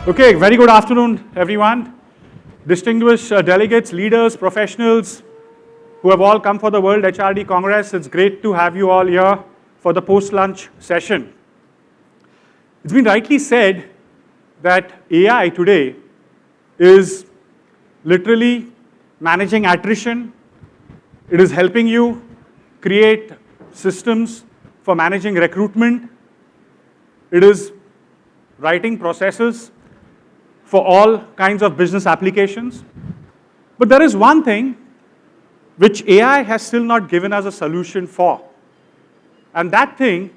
Okay, very good afternoon, everyone. Distinguished delegates, leaders, professionals who have all come for the World HRD Congress. It's great to have you all here for the post-lunch session. It's been rightly said that AI today is literally managing attrition. It is helping you create systems for managing recruitment. It is writing processes for all kinds of business applications. But there is one thing which AI has still not given us a solution for. And that thing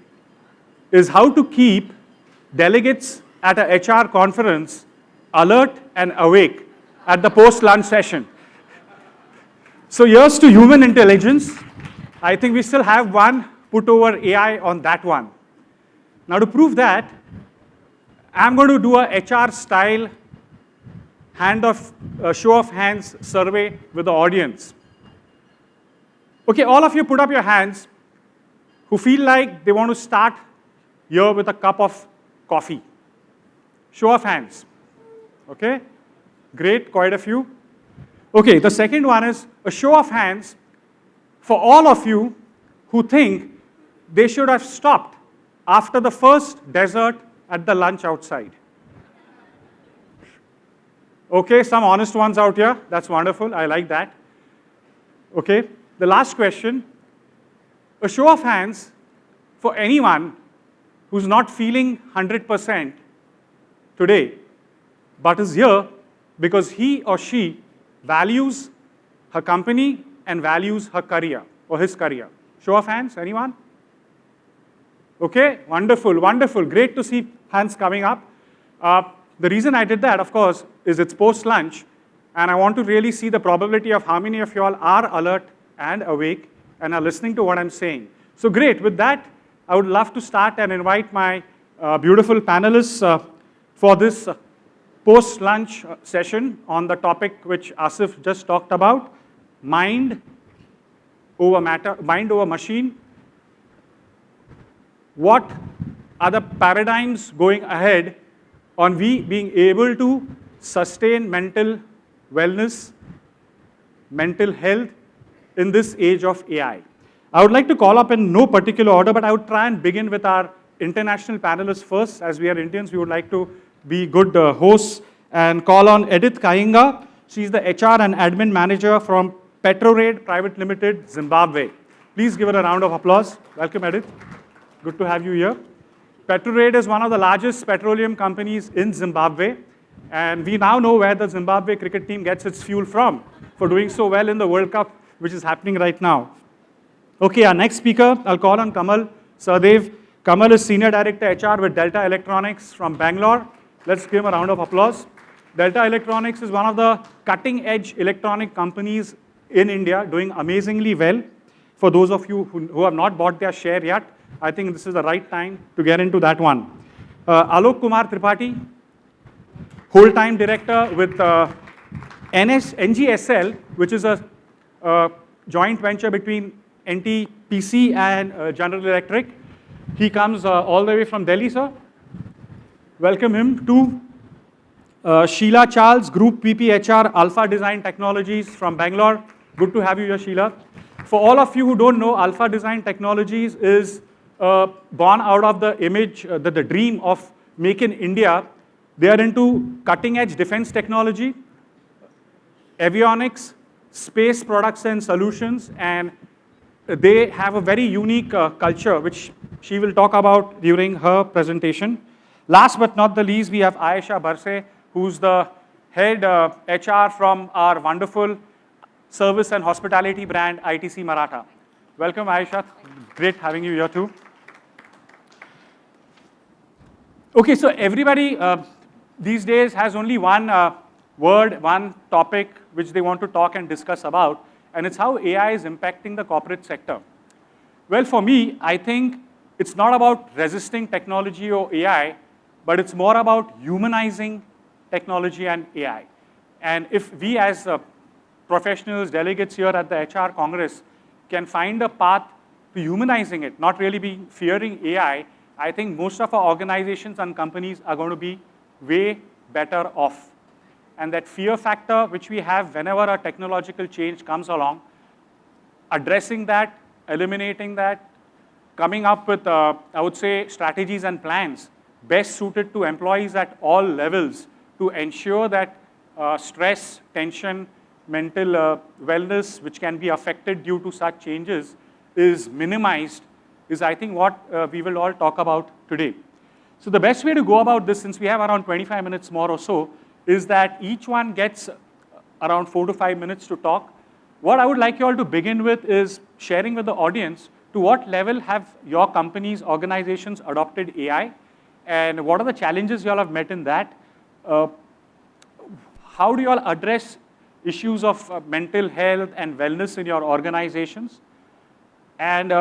is how to keep delegates at a HR conference alert and awake at the post-lunch session. So here's to human intelligence. I think we still have one put over AI on that one. Now to prove that, I'm going to do a HR style show of hands survey with the audience. Okay, all of you put up your hands who feel like they want to start here with a cup of coffee. Show of hands. Okay, great, quite a few. Okay, the second one is a show of hands for all of you who think they should have stopped after the first dessert at the lunch outside. Okay, some honest ones out here. That's wonderful. I like that. Okay, the last question. A show of hands for anyone who's not feeling 100% today, but is here because he or she values her company and values her career or his career. Show of hands, anyone? Okay, wonderful, wonderful. Great to see hands coming up. The reason I did that, of course, is it's post-lunch, and I want to really see the probability of how many of you all are alert and awake and are listening to what I'm saying. So great, with that, I would love to start and invite my beautiful panelists for this post-lunch session on the topic which Asif just talked about, mind over matter, mind over machine. What are the paradigms going ahead on we being able to sustain mental wellness, mental health in this age of AI? I would like to call up in no particular order, but I would try and begin with our international panelists first. As we are Indians, we would like to be good hosts and call on Edith Kainga. She's the HR and admin manager from Petrorade Private Limited, Zimbabwe. Please give her a round of applause. Welcome, Edith. Good to have you here. Petrorade is one of the largest petroleum companies in Zimbabwe, and we now know where the Zimbabwe cricket team gets its fuel from for doing so well in the World Cup, which is happening right now. Okay, our next speaker, I'll call on Kamal Sadev. Kamal is Senior Director HR with Delta Electronics from Bangalore. Let's give him a round of applause. Delta Electronics is one of the cutting-edge electronic companies in India, doing amazingly well. For those of you who have not bought their share yet, I think this is the right time to get into that one. Alok Kumar Tripathi, whole-time director with NGSL, which is a joint venture between NTPC and General Electric. He comes all the way from Delhi, sir. Welcome him. To Sheila Charles, Group PPHR, Alpha Design Technologies from Bangalore. Good to have you here, Sheila. For all of you who don't know, Alpha Design Technologies is born out of the image, the dream of Make in India. They are into cutting-edge defense technology, avionics, space products and solutions, and they have a very unique culture, which she will talk about during her presentation. Last but not the least, we have Ayesha Barse, who's the head HR from our wonderful service and hospitality brand, ITC Maratha. Welcome, Ayesha. Great having you here too. Okay, so everybody these days has only one word, one topic which they want to talk and discuss about, and it's how AI is impacting the corporate sector. Well, for me, I think it's not about resisting technology or AI, but it's more about humanizing technology and AI. And if we as professionals, delegates here at the HR Congress can find a path to humanizing it, not really being fearing AI, I think most of our organizations and companies are going to be way better off. And that fear factor which we have whenever a technological change comes along, addressing that, eliminating that, coming up with, I would say, strategies and plans best suited to employees at all levels to ensure that stress, tension, mental wellness, which can be affected due to such changes, is minimized, is I think what we will all talk about today. So the best way to go about this, since we have around 25 minutes more or so, is that each one gets around 4 to 5 minutes to talk. What I would like you all to begin with is sharing with the audience to what level have your companies, organizations adopted AI, and what are the challenges you all have met in that? How do you all address issues of mental health and wellness in your organizations? And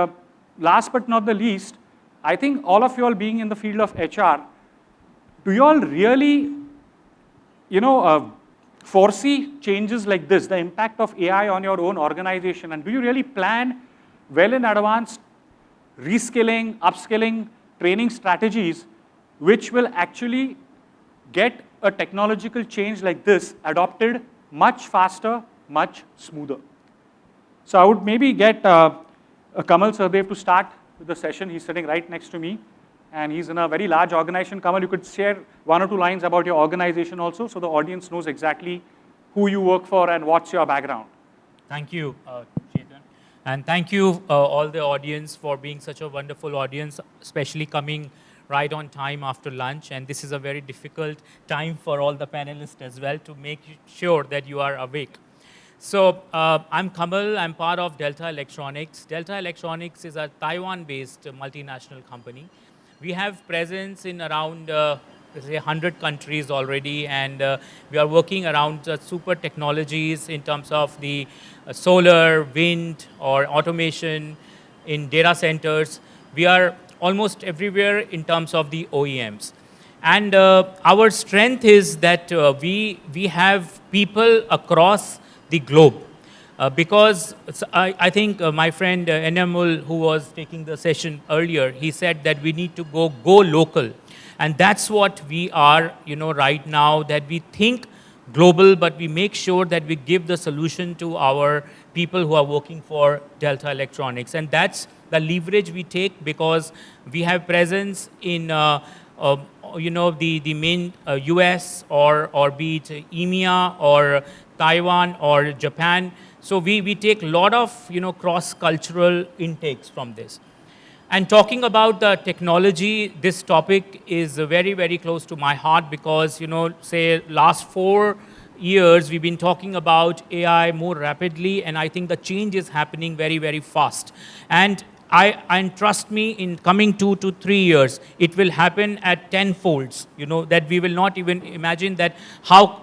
last but not the least, I think all of you all being in the field of HR, do you all really, foresee changes like this, the impact of AI on your own organization, and do you really plan well in advance reskilling, upskilling, training strategies which will actually get a technological change like this adopted much faster, much smoother? So I would maybe get Kamal Sardev to start with the session. He's sitting right next to me, and he's in a very large organization. Kamal, you could share 1 or 2 lines about your organization also, so the audience knows exactly who you work for and what's your background. Thank you, Chetan. And thank you, all the audience, for being such a wonderful audience, especially coming right on time after lunch. And this is a very difficult time for all the panelists as well to make sure that you are awake. So I'm Kamal. I'm part of Delta Electronics. Delta Electronics is a Taiwan-based multinational company. We have presence in around 100 countries already, and we are working around super technologies in terms of the solar, wind, or automation in data centers. We are almost everywhere in terms of the OEMs. And our strength is that we have people across the globe. Because I think my friend Enamul, who was taking the session earlier, he said that we need to go local. And that's what we are, right now, that we think global, but we make sure that we give the solution to our people who are working for Delta Electronics. And that's the leverage we take, because we have presence in the main US or be it EMEA or Taiwan or Japan. So we take a lot of cross-cultural intakes from this. And talking about the technology, this topic is very, very close to my heart, because say last 4 years we've been talking about AI more rapidly, and I think the change is happening very, very fast. And trust me, in coming 2 to 3 years, it will happen at 10 folds, that we will not even imagine that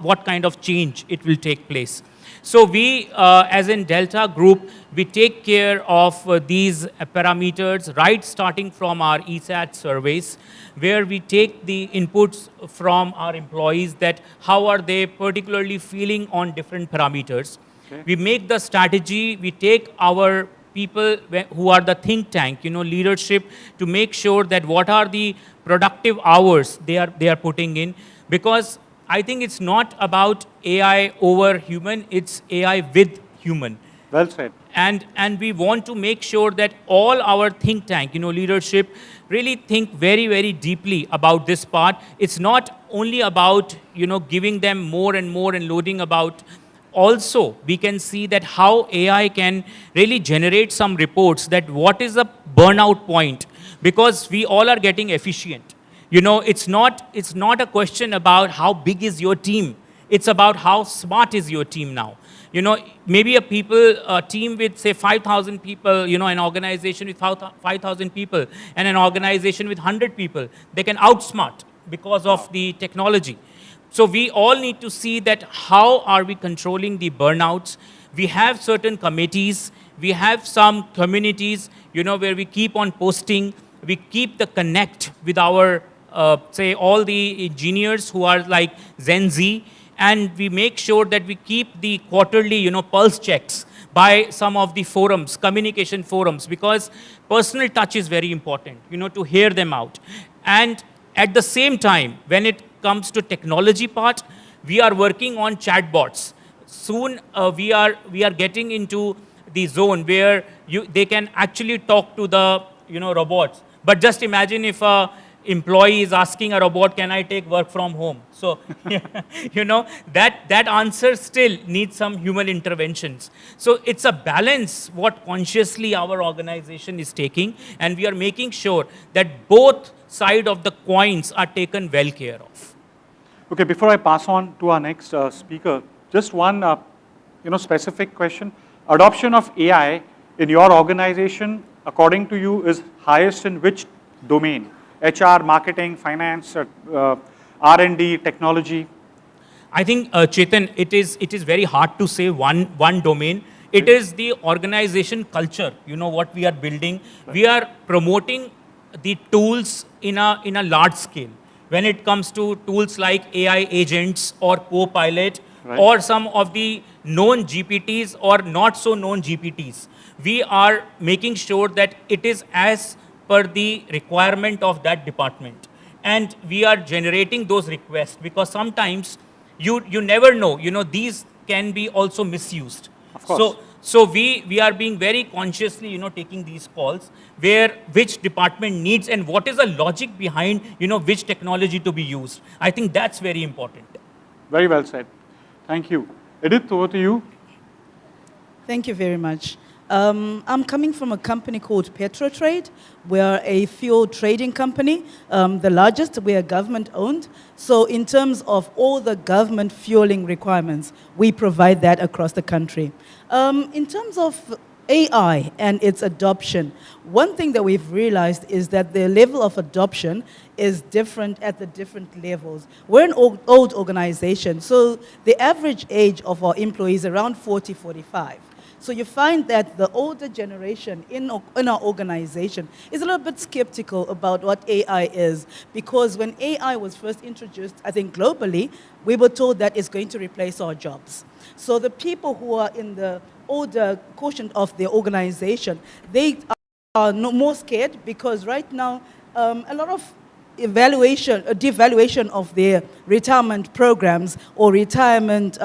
what kind of change it will take place. So we, as in Delta Group, we take care of these parameters, right starting from our ESAT surveys, where we take the inputs from our employees, that how are they particularly feeling on different parameters. Okay. We make the strategy, we take our people who are the think tank, leadership, to make sure that what are the productive hours they are putting in, because I think it's not about AI over human, it's AI with human. Well said. And we want to make sure that all our think tank, leadership, really think very, very deeply about this part. It's not only about, giving them more and more and loading about. Also, we can see that how AI can really generate some reports, that what is the burnout point, because we all are getting efficient. It's not a question about how big is your team. It's about how smart is your team now. Maybe a team with, say, 5,000 people, an organization with 5,000 people, and an organization with 100 people, they can outsmart because of the technology. So we all need to see that how are we controlling the burnouts. We have certain committees, we have some communities, where we keep on posting, we keep the connect with our say all the engineers who are like Gen Z, and we make sure that we keep the quarterly, pulse checks by some of the forums, communication forums, because personal touch is very important, to hear them out. And at the same time, when it comes to technology part, we are working on chatbots. Soon we are getting into the zone where they can actually talk to the robots. But just imagine if a employee is asking a robot, can I take work from home? So, that answer still needs some human interventions. So it's a balance what consciously our organization is taking, and we are making sure that both side of the coins are taken well care of. Okay, before I pass on to our next speaker, just one specific question. Adoption of AI in your organization, according to you, is highest in which domain? HR, marketing, finance, R&D, technology? I think, Chetan, it is very hard to say one domain. It is the organization culture, what we are building. Right. We are promoting the tools in a large scale. When it comes to tools like AI agents or Copilot, right, or some of the known GPTs or not so known GPTs, we are making sure that it is as per the requirement of that department. And we are generating those requests, because sometimes you never know, these can be also misused. Of course. So we are being very consciously, taking these calls where which department needs and what is the logic behind, which technology to be used. I think that's very important. Very well said. Thank you. Edith, over to you. Thank you very much. I'm coming from a company called Petrotrade. We're a fuel trading company, the largest. We are government-owned. So in terms of all the government fueling requirements, we provide that across the country. In terms of AI and its adoption, one thing that we've realized is that the level of adoption is different at the different levels. We're an old organization, so the average age of our employees is around 40, 45. So you find that the older generation in our organization is a little bit skeptical about what AI is, because when AI was first introduced, I think globally, we were told that it's going to replace our jobs. So the people who are in the older quotient of the organization, they are more scared, because right now, a lot of devaluation of their retirement programs or retirement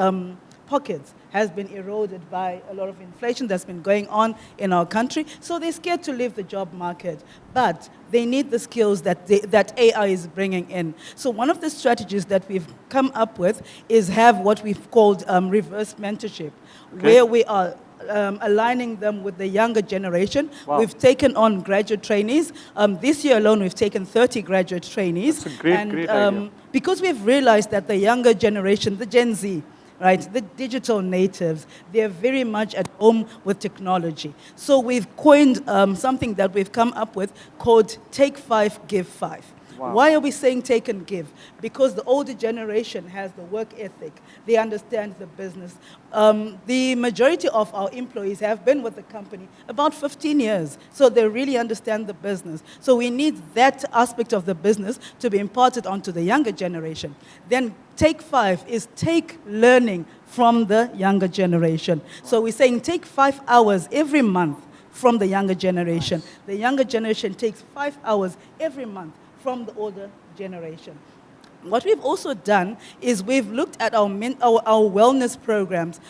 pockets has been eroded by a lot of inflation that's been going on in our country. So they're scared to leave the job market, but they need the skills that AI is bringing in. So one of the strategies that we've come up with is have what we've called reverse mentorship, where we are aligning them with the younger generation. Wow. We've taken on graduate trainees. This year alone, we've taken 30 graduate trainees. That's a great idea. Because we've realized that the younger generation, the Gen Z, right, the digital natives, they're very much at home with technology. So we've coined something that we've come up with called Take 5, Give 5. Wow. Why are we saying take and give? Because the older generation has the work ethic. They understand the business. The majority of our employees have been with the company about 15 years, so they really understand the business. So we need that aspect of the business to be imparted onto the younger generation. Then Take 5 is take learning from the younger generation. So we're saying take 5 hours every month from the younger generation. Nice. The younger generation takes 5 hours every month from the older generation. What we've also done is we've looked at our wellness programs.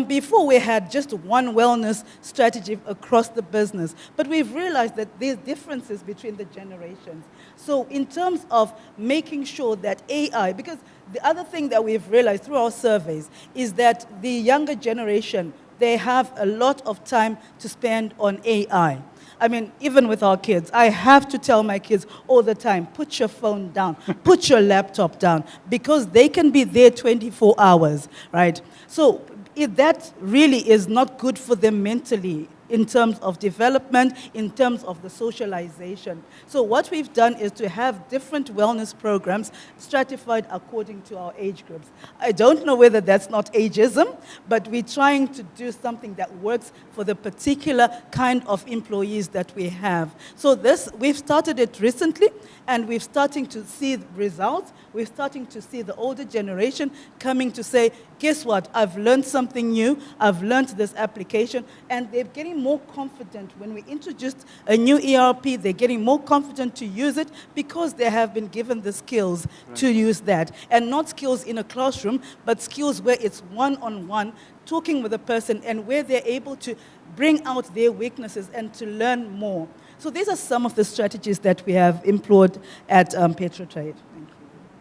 Before we had just one wellness strategy across the business, but we've realized that there's differences between the generations. So in terms of making sure that AI, because the other thing that we've realized through our surveys is that the younger generation, they have a lot of time to spend on AI. I mean, even with our kids, I have to tell my kids all the time, put your phone down, put your laptop down, because they can be there 24 hours, right? So that really is not good for them mentally, in terms of development, in terms of the socialization. So what we've done is to have different wellness programs stratified according to our age groups. I don't know whether that's not ageism, but we're trying to do something that works for the particular kind of employees that we have. So we've started it recently, and we're starting to see results. We're starting to see the older generation coming to say, guess what, I've learned something new, I've learned this application, and they're getting getting more confident. When we introduced a new ERP, they're getting more confident to use it because they have been given the skills to use that. And not skills in a classroom, but skills where it's one-on-one, talking with a person, and where they're able to bring out their weaknesses and to learn more. So these are some of the strategies that we have employed at Petrotrade. Thank you.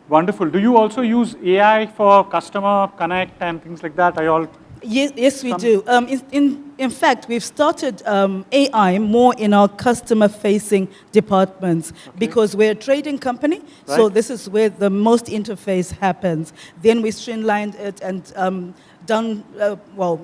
Wonderful. Do you also use AI for customer connect and things like that? Are you all Yes, we do. In fact, we've started AI more in our customer-facing departments because we're a trading company, so Right. this is where the most interface happens. Then we streamlined it and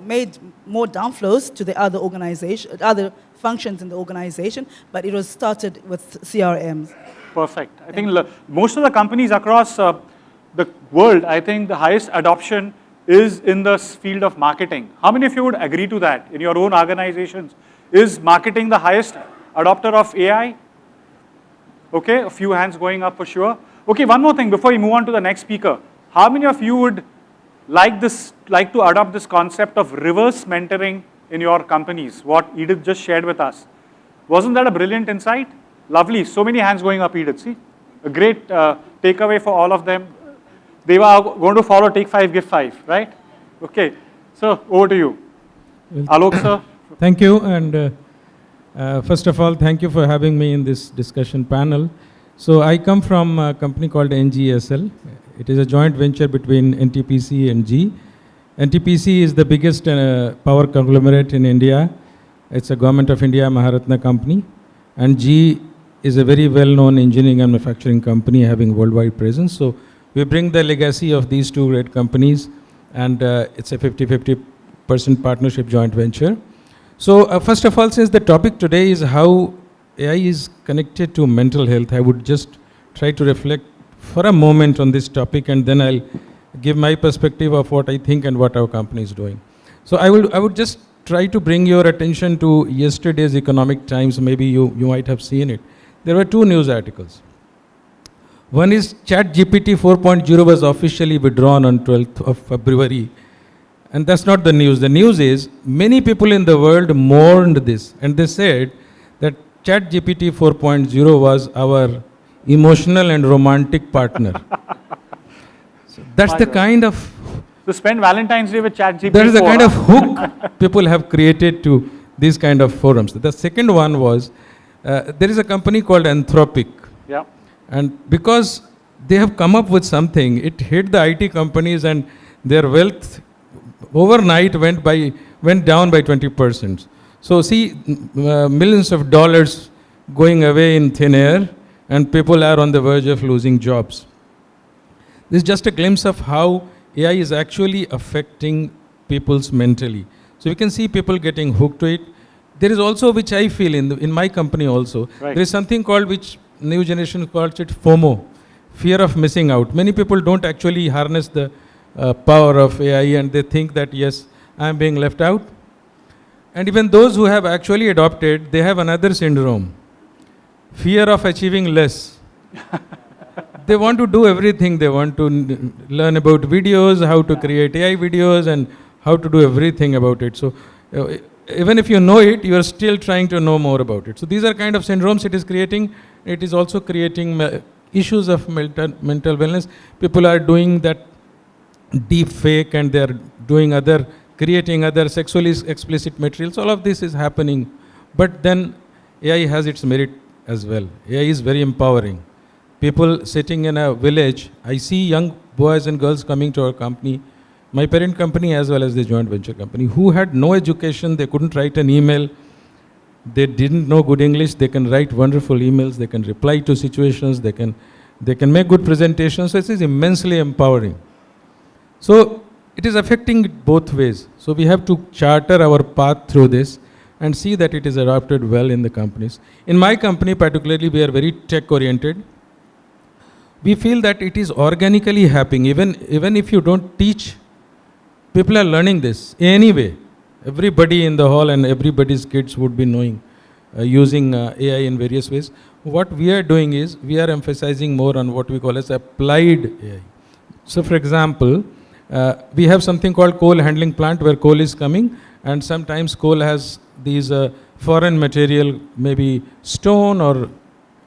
made more downflows to the other organization, other functions in the organization, but it was started with CRMs. perfect? I think most of the companies across the world, I think the highest adoption is in the field of marketing. How many of you would agree to that in your own organizations? Is marketing the highest adopter of AI? Okay, a few hands going up for sure. Okay, one more thing before we move on to the next speaker. How many of you would like to adopt this concept of reverse mentoring in your companies? What Edith just shared with us. Wasn't that a brilliant insight? Lovely. So many hands going up, Edith. See, a great takeaway for all of them. They were going to follow Take 5, Give 5, right? Okay. So over to you. Alok, sir. Thank you, and first of all, thank you for having me in this discussion panel. So I come from a company called NGSL. It is a joint venture between NTPC and G. NTPC is the biggest power conglomerate in India. It's a Government of India Maharatna company. And G is a very well-known engineering and manufacturing company having worldwide presence. So we bring the legacy of these two great companies, and it's a 50-50% partnership joint venture. So first of all, since the topic today is how AI is connected to mental health, I would just try to reflect for a moment on this topic, and then I'll give my perspective of what I think and what our company is doing. So I would just try to bring your attention to yesterday's Economic Times. Maybe you might have seen it. There were two news articles. One is ChatGPT 4.0 was officially withdrawn on 12th of February. And that's not the news. The news is many people in the world mourned this, and they said that ChatGPT 4.0 was our emotional and romantic partner. So that's the kind of... So spend Valentine's Day with ChatGPT. That is the kind of hook people have created to these kind of forums. The second one was, there is a company called Anthropic. Yeah. And because they have come up with something, it hit the IT companies, and their wealth overnight went down by 20%. So see, millions of dollars going away in thin air, and people are on the verge of losing jobs. This is just a glimpse of how AI is actually affecting people's mentally. So you can see people getting hooked to it. There is also, which I feel in my company also, right. There is something called, which new generation calls it FOMO, fear of missing out. Many people don't actually harness the power of AI, and they think that, yes, I'm being left out. And even those who have actually adopted, they have another syndrome, fear of achieving less. They want to do everything. They want to learn about videos, how to create AI videos, and how to do everything about it. So even if you know it, you are still trying to know more about it. So these are kind of syndromes it is creating. It is also creating issues of mental wellness. People are doing that deep fake, and they are doing creating other sexually explicit materials. All of this is happening. But then AI has its merit as well. AI is very empowering. People sitting in a village, I see young boys and girls coming to our company, my parent company as well as the joint venture company, who had no education. They couldn't write an email. They didn't know good English. They can write wonderful emails. They can reply to situations. They can make good presentations. So it is immensely empowering. So it is affecting it both ways. So we have to charter our path through this and see that it is adopted well in the companies. In my company particularly, we are very tech oriented. We feel that it is organically happening. Even if you don't teach, people are learning this anyway. Everybody in the hall and everybody's kids would be knowing, using AI in various ways. What we are doing is, we are emphasizing more on what we call as applied AI. So for example, we have something called coal handling plant, where coal is coming, and sometimes coal has these foreign material, maybe stone or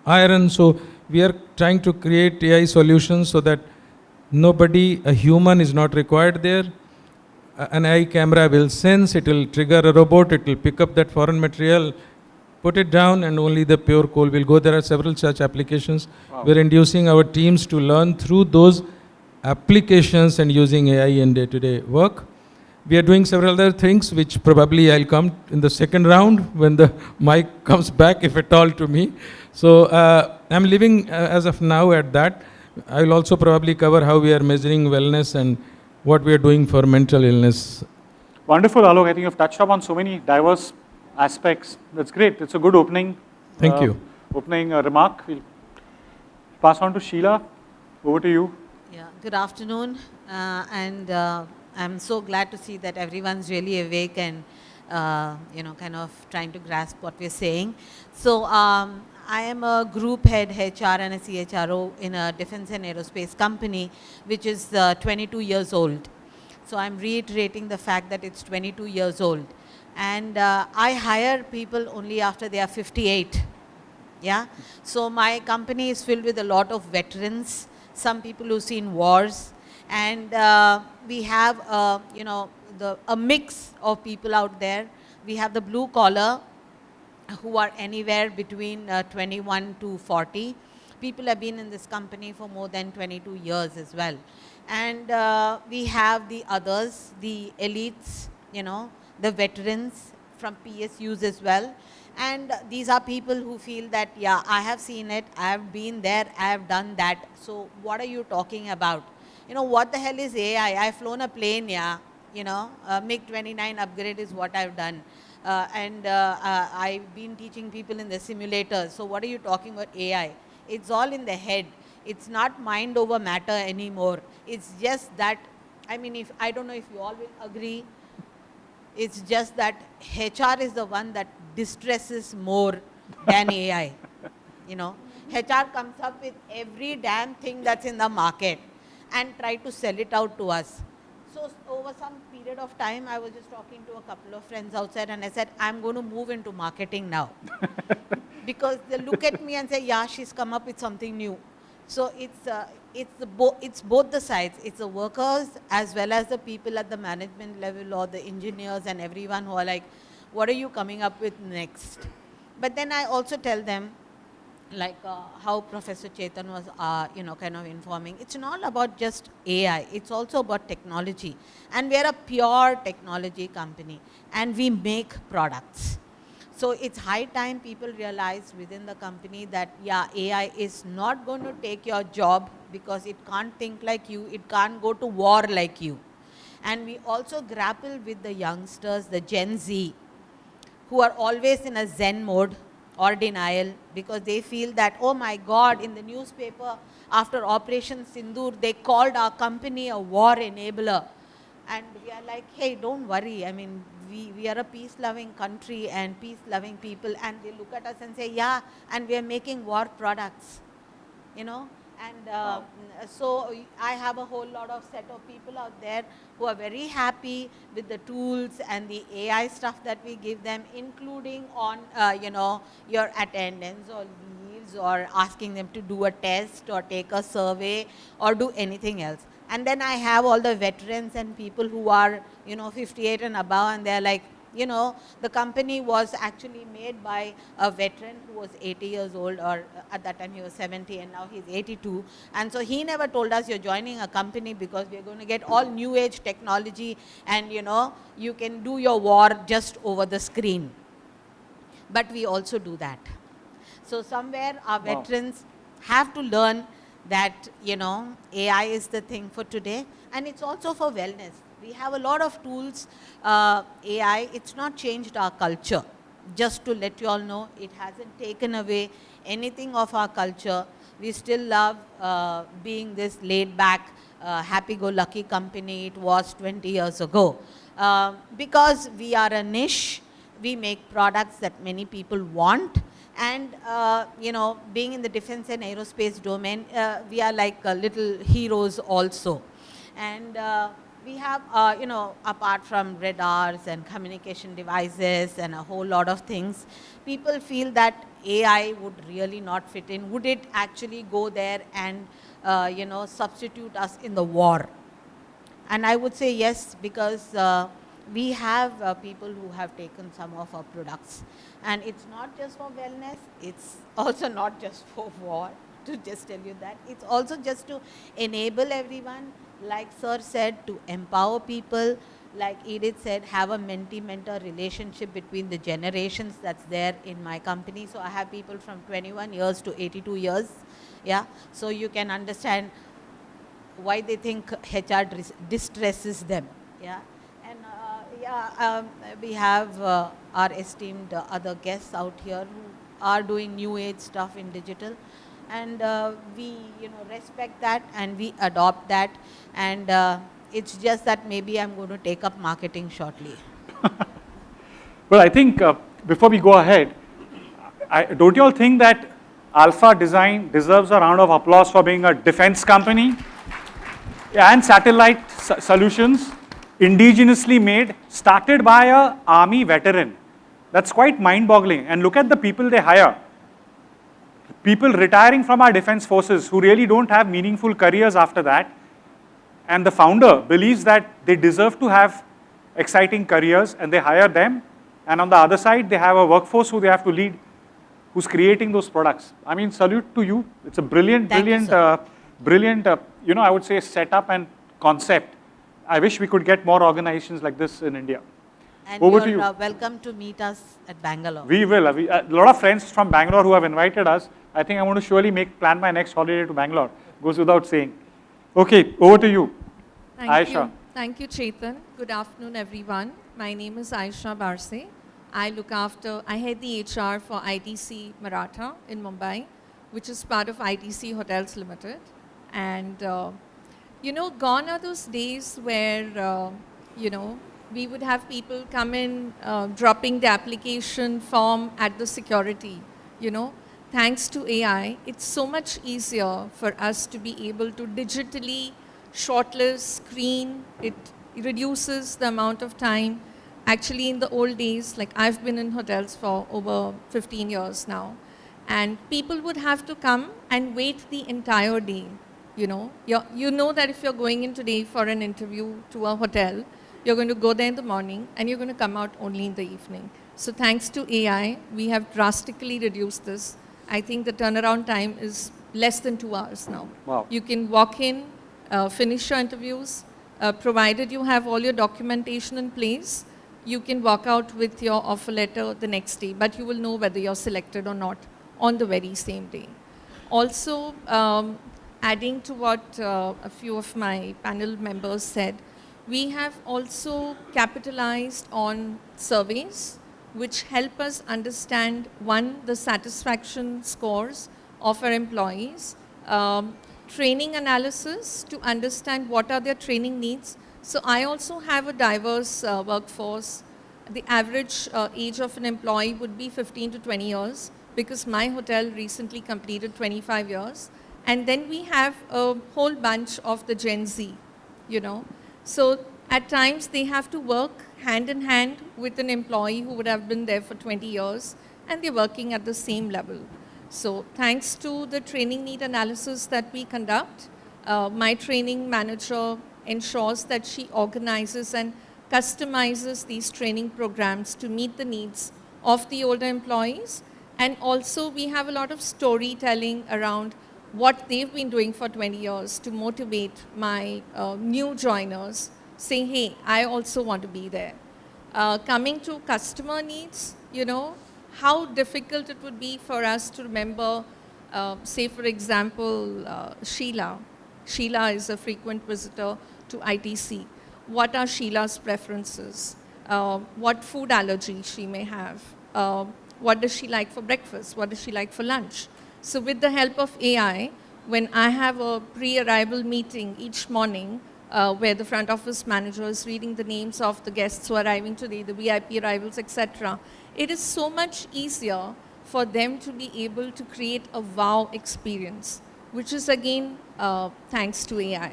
iron. So we are trying to create AI solutions so that nobody, a human is not required there. An AI camera will sense, it will trigger a robot, it will pick up that foreign material, put it down, and only the pure coal will go. There are several such applications. Wow. We're inducing our teams to learn through those applications and using AI in day-to-day work. We are doing several other things which probably I'll come in the second round when the mic comes back, if at all, to me. So I'm leaving as of now at that. I will also probably cover how we are measuring wellness and what we are doing for mental illness. Wonderful, Alok. I think you've touched upon so many diverse aspects. That's great. It's a good opening. Thank you. Opening remark. We'll pass on to Sheila. Over to you. Yeah, good afternoon, and I'm so glad to see that everyone's really awake and kind of trying to grasp what we're saying. So I am a group head HR and a CHRO in a defense and aerospace company, which is 22 years old. So I'm reiterating the fact that it's 22 years old, and I hire people only after they are 58. Yeah, so my company is filled with a lot of veterans, some people who've seen wars, and we have a mix of people out there. We have the blue collar who are anywhere between 21 to 40. People have been in this company for more than 22 years as well. And we have the others, the elites, the veterans from PSUs as well. And these are people who feel that, yeah, I have seen it, I have been there, I have done that. So what are you talking about? What the hell is AI? I've flown a plane, yeah. MiG-29 upgrade is what I've done. I've been teaching people in the simulators. So what are you talking about AI? It's all in the head. It's not mind over matter anymore. It's just that, I don't know if you all will agree, it's just that HR is the one that distresses more than AI. HR comes up with every damn thing that's in the market and try to sell it out to us. So over some period of time, I was just talking to a couple of friends outside and I said, I'm going to move into marketing now. Because they look at me and say, yeah, she's come up with something new. So it's both the sides. It's the workers as well as the people at the management level or the engineers and everyone who are like, what are you coming up with next? But then I also tell them, like how Professor Chetan was, kind of informing, it's not about just AI, it's also about technology. And we're a pure technology company and we make products. So it's high time people realize within the company that, yeah, AI is not going to take your job because it can't think like you, it can't go to war like you. And we also grapple with the youngsters, the Gen Z, who are always in a Zen mode or denial because they feel that, oh my God, in the newspaper after Operation Sindoor, they called our company a war enabler. And we are like, hey, don't worry. We are a peace-loving country and peace-loving people. And they look at us and say, yeah, and we are making war products, And so I have a whole lot of set of people out there who are very happy with the tools and the AI stuff that we give them, including on, your attendance or leaves or asking them to do a test or take a survey or do anything else. And then I have all the veterans and people who are, 58 and above, and they're like, the company was actually made by a veteran who was 80 years old, or at that time he was 70 and now he's 82. And so he never told us you're joining a company because we're going to get all new age technology and, you can do your war just over the screen. But we also do that. So somewhere our veterans have to learn that, AI is the thing for today, and it's also for wellness. We have a lot of tools, AI, it's not changed our culture. Just to let you all know, it hasn't taken away anything of our culture. We still love being this laid back, happy-go-lucky company it was 20 years ago. Because we are a niche, we make products that many people want. And, being in the defense and aerospace domain, we are like little heroes also. And we have, apart from radars and communication devices and a whole lot of things, people feel that AI would really not fit in. Would it actually go there and, substitute us in the war? And I would say yes, because we have people who have taken some of our products. And it's not just for wellness, it's also not just for war, to just tell you that. It's also just to enable everyone, like Sir said, to empower people, like Edith said, have a mentee-mentor relationship between the generations that's there in my company. So I have people from 21 years to 82 years. Yeah, so you can understand why they think HR distresses them. Yeah, and we have our esteemed other guests out here who are doing new age stuff in digital, and we respect that and we adopt that, and it's just that maybe I'm going to take up marketing shortly. Well, I think before we go ahead, don't you all think that Alpha Design deserves a round of applause for being a defense company? Yeah, and satellite solutions, indigenously made, started by a army veteran. That's quite mind-boggling. And look at the people they hire. People retiring from our defense forces who really don't have meaningful careers after that. And the founder believes that they deserve to have exciting careers, and they hire them. And on the other side, they have a workforce who they have to lead, who's creating those products. I mean, salute to you. It's a brilliant, brilliant, I would say, setup and concept. I wish we could get more organizations like this in India. And Over to you're you. Welcome to meet us at Bangalore. We will. A lot of friends from Bangalore who have invited us. I think I want to surely plan my next holiday to Bangalore. Goes without saying. Okay, over to you. Thank Aisha. you. Thank you, Chetan. Good afternoon, everyone. My name is Aisha Barse. I head the HR for ITC Maratha in Mumbai, which is part of ITC Hotels Limited. And, gone are those days where, we would have people come in dropping the application form at the security, Thanks to AI, it's so much easier for us to be able to digitally shortlist, screen. It reduces the amount of time. Actually, in the old days, like I've been in hotels for over 15 years now, and people would have to come and wait the entire day. You know that if you're going in today for an interview to a hotel, you're going to go there in the morning and you're going to come out only in the evening. So thanks to AI, we have drastically reduced this. I think the turnaround time is less than 2 hours now. Wow. You can walk in, finish your interviews, provided you have all your documentation in place, you can walk out with your offer letter the next day, but you will know whether you're selected or not on the very same day. Also, adding to what a few of my panel members said, we have also capitalized on surveys which help us understand, one, the satisfaction scores of our employees, training analysis to understand what are their training needs. So I also have a diverse workforce. The average age of an employee would be 15 to 20 years because my hotel recently completed 25 years. And then we have a whole bunch of the Gen Z, So at times they have to work hand in hand with an employee who would have been there for 20 years, and they're working at the same level. So thanks to the training need analysis that we conduct, my training manager ensures that she organizes and customizes these training programs to meet the needs of the older employees. And also we have a lot of storytelling around what they've been doing for 20 years to motivate my new joiners, saying, hey, I also want to be there. Coming to customer needs, how difficult it would be for us to remember, say for example, Sheila. Sheila is a frequent visitor to ITC. What are Sheila's preferences? What food allergy she may have? What does she like for breakfast? What does she like for lunch? So with the help of AI, when I have a pre-arrival meeting each morning, where the front office manager is reading the names of the guests who are arriving today, the VIP arrivals, etc., it is so much easier for them to be able to create a wow experience, which is again thanks to AI.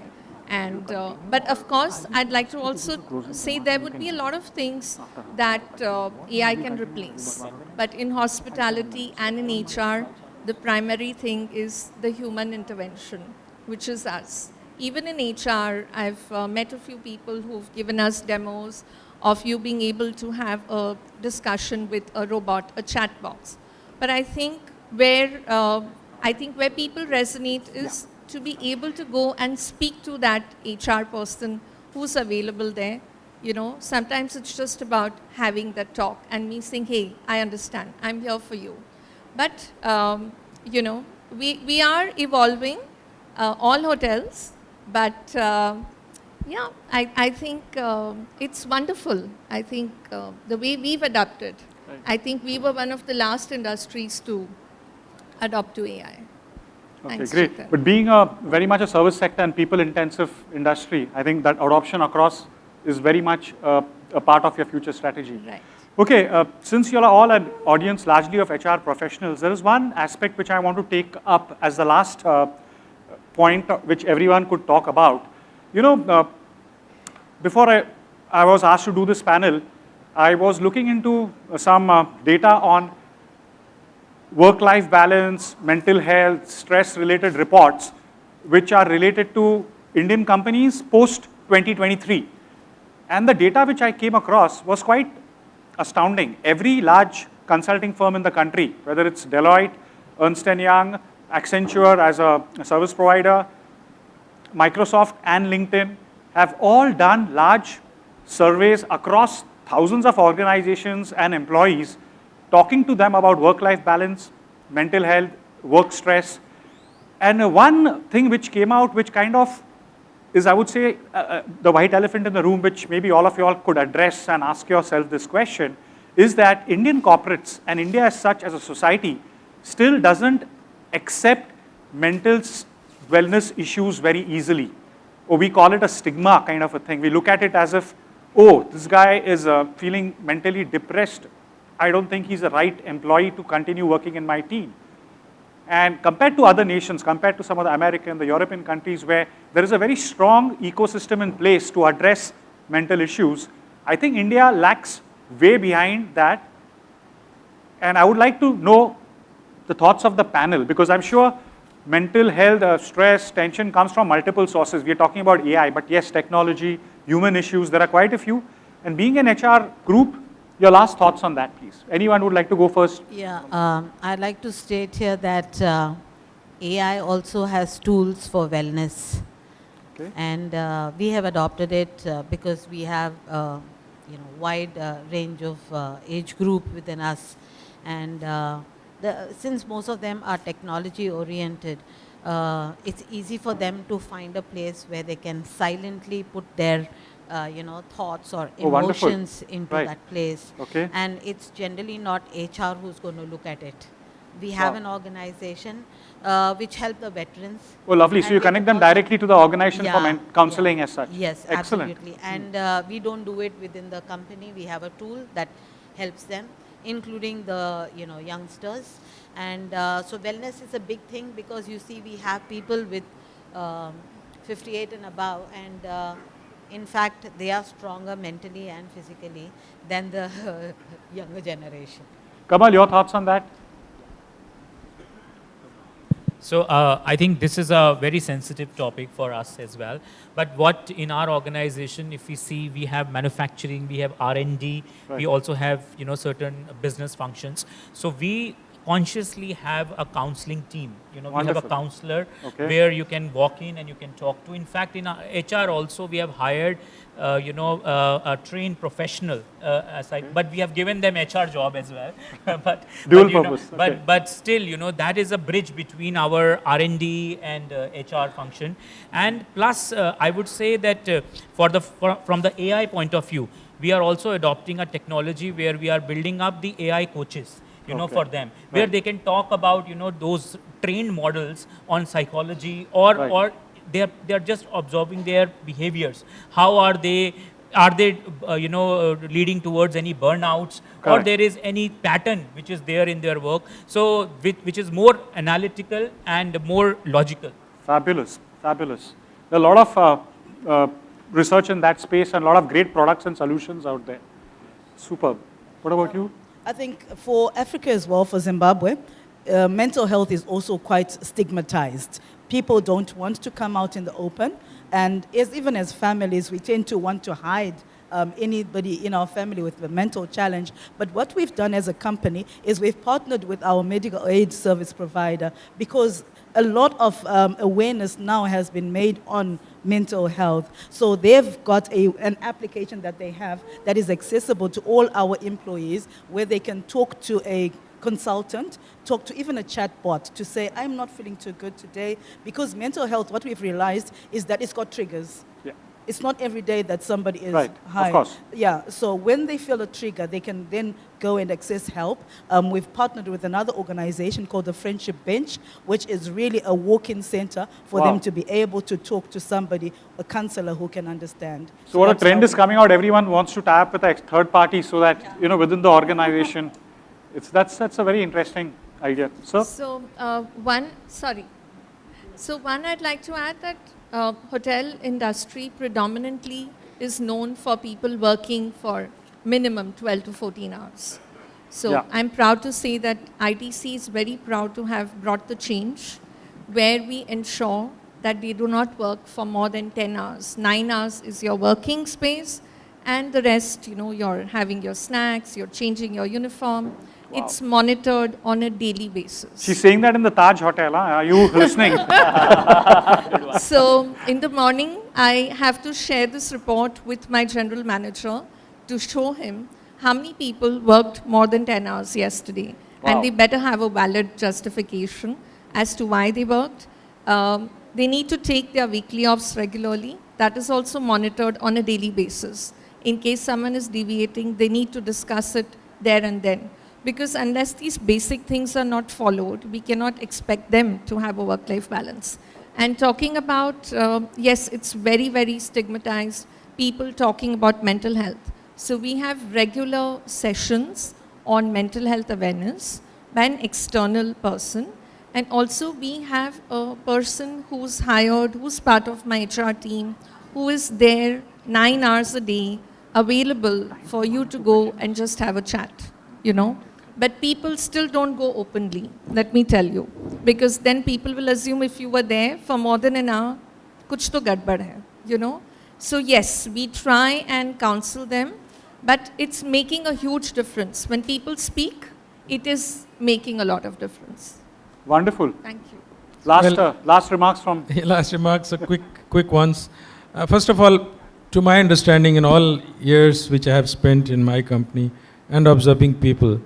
And, but of course, I'd like to also say there would be a lot of things that AI can replace. But in hospitality and in HR, the primary thing is the human intervention, which is us. Even in HR, I've met a few people who've given us demos of you being able to have a discussion with a robot, a chat box. But I think where people resonate is to be able to go and speak to that HR person who's available there. You know, sometimes it's just about having that talk and me saying, hey, I understand, I'm here for you. But, you know, we are evolving, all hotels, but yeah, I think it's wonderful. I think the way we've adapted, I think we were one of the last industries to adopt to AI. Okay, Thanks, great. Chetan. But being a very much a service sector and people-intensive industry, I think that adoption across is very much a part of your future strategy. Right. Okay, since you're all an audience largely of HR professionals, there is one aspect which I want to take up as the last point which everyone could talk about. You know, before I was asked to do this panel, I was looking into some data on work-life balance, mental health, stress-related reports, which are related to Indian companies post-2023. And the data which I came across was quite astounding. Every large consulting firm in the country, whether it's Deloitte, Ernst & Young, Accenture as a service provider, Microsoft and LinkedIn, have all done large surveys across thousands of organizations and employees, talking to them about work-life balance, mental health, work stress. And one thing which came out, which kind of is, I would say, the white elephant in the room, which maybe all of you all could address and ask yourself this question, is that Indian corporates and India as such as a society still doesn't accept mental wellness issues very easily. Or we call it a stigma kind of a thing. We look at it as if, oh, this guy is feeling mentally depressed. I don't think he's the right employee to continue working in my team. And compared to other nations, compared to some of the American, the European countries where there is a very strong ecosystem in place to address mental issues, I think India lacks way behind that. And I would like to know the thoughts of the panel, because I'm sure mental health, stress, tension comes from multiple sources. We are talking about AI, but yes, technology, human issues, there are quite a few. And being an HR group, your last thoughts on that, please. Anyone would like to go first? Yeah, I'd like to state here that AI also has tools for wellness. Okay. And we have adopted it because we have wide range of age group within us. And since most of them are technology oriented, it's easy for them to find a place where they can silently put their thoughts or Oh, wonderful. emotions into Right. that place. Okay. And it's generally not HR who's going to look at it. We have Wow. an organization which help the veterans. Oh, lovely. So And you we connect them also- directly to the organization for Yeah, counseling yeah. as such. Yes, Excellent. absolutely. And we don't do it within the company. We have a tool that helps them, including the youngsters. And so wellness is a big thing because you see we have people with 58 and above, and in fact they are stronger mentally and physically than the younger generation. Kamal, your thoughts on that? So I think this is a very sensitive topic for us as well. But what in our organization, if we see, we have manufacturing, we have R&D, Right. we also have certain business functions. So we consciously have a counseling team. We have a Wonderful. counselor Okay. where you can walk in and you can talk to. In fact, in our HR also, we have hired a trained professional, but we have given them HR job as well. but Dual but, purpose, but okay. but still, that is a bridge between our R&D and HR function. And plus, I would say that from the AI point of view, we are also adopting a technology where we are building up the AI coaches, Okay. for them, where Right. they can talk about, those trained models on psychology, or Right. or they're just observing their behaviors. How are they? Are they, leading towards any burnouts, or Correct. there is any pattern which is there in their work? So, which is more analytical and more logical. Fabulous, fabulous. There are a lot of research in that space and a lot of great products and solutions out there. Superb. What about you? I think for Africa as well, for Zimbabwe, mental health is also quite stigmatized. People don't want to come out in the open, and even as families, we tend to want to hide anybody in our family with a mental challenge. But what we've done as a company is we've partnered with our medical aid service provider, because a lot of awareness now has been made on mental health. So they've got an application that they have that is accessible to all our employees, where they can talk to a consultant, talk to even a chatbot to say, I'm not feeling too good today. Because mental health, what we've realized is that it's got triggers. Yeah. It's not every day that somebody is Right, high. of course. Yeah, so when they feel a trigger, they can then go and access help. We've partnered with another organization called the Friendship Bench, which is really a walk-in center for Wow. them to be able to talk to somebody, a counselor who can understand. So what a that's trend how is coming out, everyone wants to tie up with a third party so that, within the organization, that's a very interesting idea. Sir? So one I'd like to add that hotel industry predominantly is known for people working for minimum 12 to 14 hours. So Yeah. I'm proud to say that ITC is very proud to have brought the change where we ensure that they do not work for more than 10 hours. 9 hours is your working space, and the rest, you're having your snacks, you're changing your uniform. It's monitored on a daily basis. She's saying that in the Taj Hotel, huh? Are you listening? So in the morning, I have to share this report with my general manager to show him how many people worked more than 10 hours yesterday. Wow. And they better have a valid justification as to why they worked. They need to take their weekly offs regularly. That is also monitored on a daily basis. In case someone is deviating, they need to discuss it there and then. Because unless these basic things are not followed, we cannot expect them to have a work-life balance. And talking about, yes, it's very, very stigmatized, people talking about mental health. So we have regular sessions on mental health awareness by an external person. And also we have a person who's hired, who's part of my HR team, who is there 9 hours a day, available for you to go and just have a chat, But people still don't go openly, let me tell you. Because then people will assume if you were there for more than an hour, kuch to gadbad hai, So yes, we try and counsel them, but it's making a huge difference. When people speak, it is making a lot of difference. Wonderful. Thank you. Last remarks from... Last remarks, quick ones. First of all, to my understanding, in all years which I have spent in my company and observing people,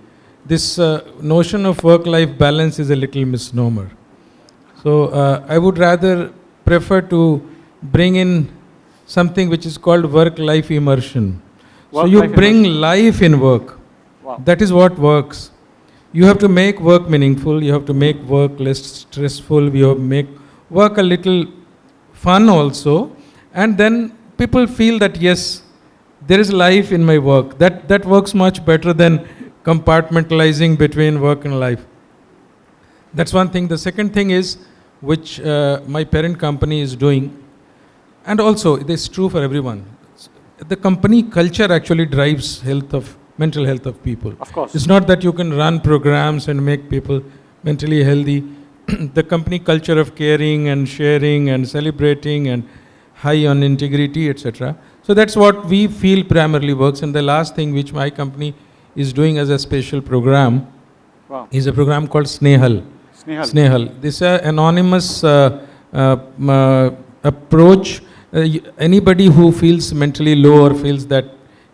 this notion of work-life balance is a little misnomer. So I would rather prefer to bring in something which is called work-life immersion. So you bring life in work. Wow. That is what works. You have to make work meaningful. You have to make work less stressful. You have to make work a little fun also. And then people feel that, yes, there is life in my work. That works much better than compartmentalizing between work and life. That's one thing. The second thing is, which my parent company is doing, and also it is true for everyone. The company culture actually drives mental health of people. Of course. It's not that you can run programs and make people mentally healthy. The company culture of caring and sharing and celebrating and high on integrity, etc. So that's what we feel primarily works. And the last thing which my company is doing as a special program is a program called Snehal. Snehal. This is an anonymous approach. Anybody who feels mentally low or feels that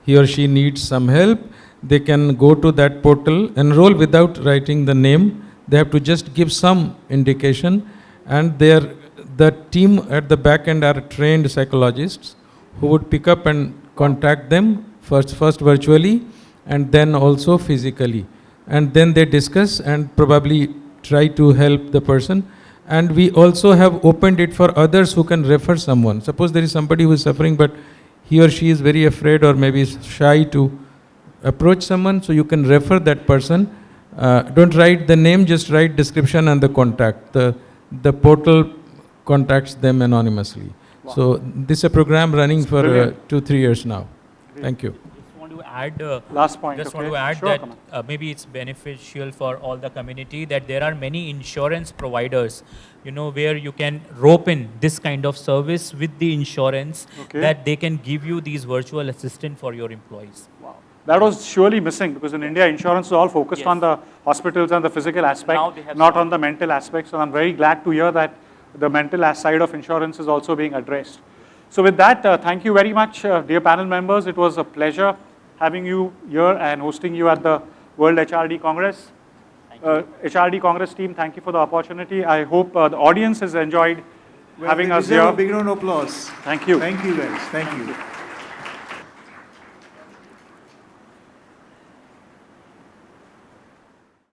he or she needs some help, they can go to that portal, enroll without writing the name. They have to just give some indication, and the team at the back end are trained psychologists who would pick up and contact them first virtually and then also physically. And then they discuss and probably try to help the person. And we also have opened it for others who can refer someone. Suppose there is somebody who is suffering, but he or she is very afraid or maybe is shy to approach someone, so you can refer that person. Don't write the name, just write description and the contact. The portal contacts them anonymously. So this is a program running for brilliant. 2-3 years now. Thank you. Just want to add. Last point, Just okay. want to add Sure, that Kamal. maybe it's beneficial for all the community that there are many insurance providers, where you can rope in this kind of service with the insurance, Okay. that they can give you these virtual assistant for your employees. Wow. That was surely missing because in India, insurance is all focused Yes. on the hospitals and the physical aspect, Now they have not started. on the mental aspect. So I'm very glad to hear that the mental side of insurance is also being addressed. So with that, thank you very much, dear panel members. It was a pleasure having you here and hosting you at the World HRD Congress. HRD Congress team, thank you for the opportunity. I hope the audience has enjoyed Well, having they us deserve here. a big round of applause. Thank you. Thank you guys. Thank you.